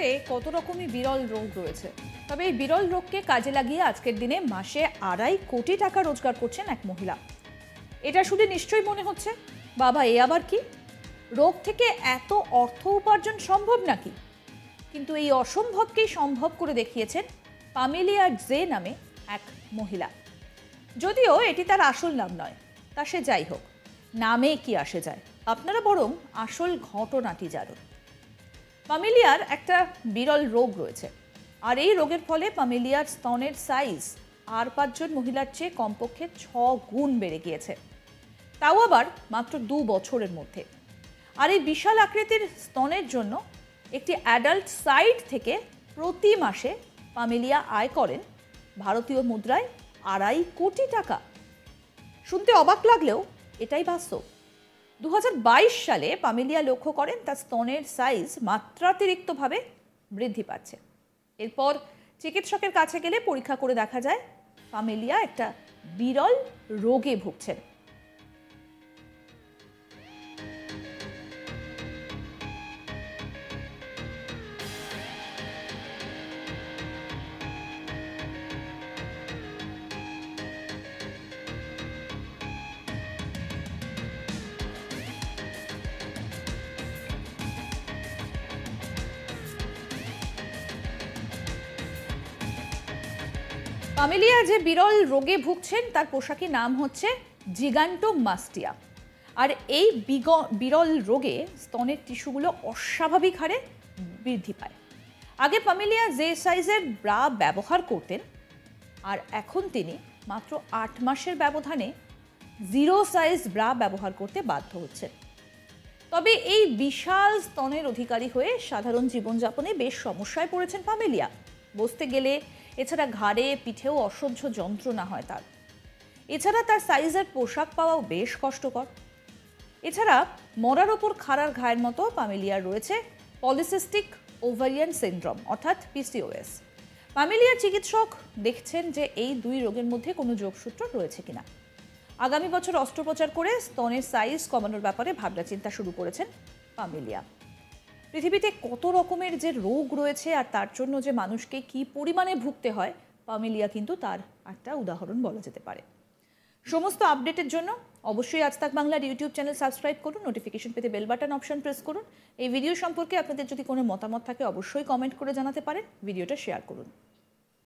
শরীরে কত রকমই বিরল রোগ রয়েছে, তবে এই বিরল রোগকে কাজে লাগিয়ে আজকের দিনে মাসে 2.5 কোটি টাকা রোজগার করছেন এক মহিলা। এটা শুনে নিশ্চয়ই মনে হচ্ছে, বাবা এ আবার কি, রোগ থেকে এত অর্থ উপার্জন সম্ভব নাকি? কিন্তু এই অসম্ভবকেই সম্ভব করে দেখিয়েছেন পামেলিয়া জে নামে এক মহিলা। যদিও এটি তার আসল নাম নয়, তা সে যাই হোক, নামে কি আসে যায়, আপনারা বরং আসল ঘটনাটি জানুন। পামেলিয়ার একটা বিরল রোগ রয়েছে, আর এই রোগের ফলে পামেলিয়ার স্তনের সাইজ আর 5 জন মহিলার চেয়ে কমপক্ষে 6 গুণ বেড়ে গিয়েছে, তাও আবার মাত্র 2 বছরের মধ্যে। আর এই বিশাল আকৃতির স্তনের জন্য একটি অ্যাডাল্ট সাইট থেকে প্রতি মাসে পামেলিয়া আয় করেন ভারতীয় মুদ্রায় 2.5 কোটি টাকা। শুনতে অবাক লাগলেও এটাই বাস্তব। 2022 সালে পামেলিয়া লক্ষ্য করেন তার স্তনের সাইজ মাত্রাতিরিক্তভাবে বৃদ্ধি পাচ্ছে। এরপর চিকিৎসকের কাছে গেলে পরীক্ষা করে দেখা যায় পামেলিয়া একটা বিরল রোগে ভুগছেন। পামেলিয়া যে বিরল রোগে ভুগছেন তার পোশাকি নাম হচ্ছে জিগান্টোমাস্টিয়া। আর এই বিরল রোগে স্তনের টিস্যুগুলো অস্বাভাবিক হারে বৃদ্ধি পায়। আগে পামেলিয়া যে সাইজের ব্রা ব্যবহার করতেন, আর এখন তিনি মাত্র 8 মাসের ব্যবধানে 0 সাইজ ব্রা ব্যবহার করতে বাধ্য হচ্ছেন। তবে এই বিশাল স্তনের অধিকারী হয়ে সাধারণ জীবনযাপনে বেশ সমস্যায় পড়েছেন পামেলিয়া। বসতে গেলে এছাড়া ঘাড়ে পিঠেও অসহ্য যন্ত্রণা হয় তার। এছাড়া তার সাইজের পোশাক পাওয়াও বেশ কষ্টকর। এছাড়া মরার ওপর খাড়ার ঘায়ের মতো পামেলিয়ার রয়েছে পলিসিস্টিক ওভারিয়ান সিনড্রোম অর্থাৎ পিসিওএস। পামেলিয়ার চিকিৎসক দেখছেন যে এই 2 রোগের মধ্যে কোনো যোগসূত্র রয়েছে কিনা। আগামী বছর অস্ত্রোপচার করে স্তনের সাইজ কমানোর ব্যাপারে ভাবনা চিন্তা শুরু করেছেন পামেলিয়া। পৃথিবীতে কত রকমের যে রোগ রয়েছে আর তার জন্য যে মানুষকে কি পরিমাণে ভুগতে হয়, পামেলিয়া কিন্তু তার একটা উদাহরণ বলা যেতে পারে। সমস্ত আপডেটের জন্য অবশ্যই আজ তাক বাংলার ইউটিউব চ্যানেল সাবস্ক্রাইব করুন, নোটিফিকেশন পেতে বেল বাটন অপশন প্রেস করুন। এই ভিডিও সম্পর্কে আপনাদের যদি কোনো মতামত থাকে অবশ্যই কমেন্ট করে জানাতে পারেন, ভিডিওটা শেয়ার করুন।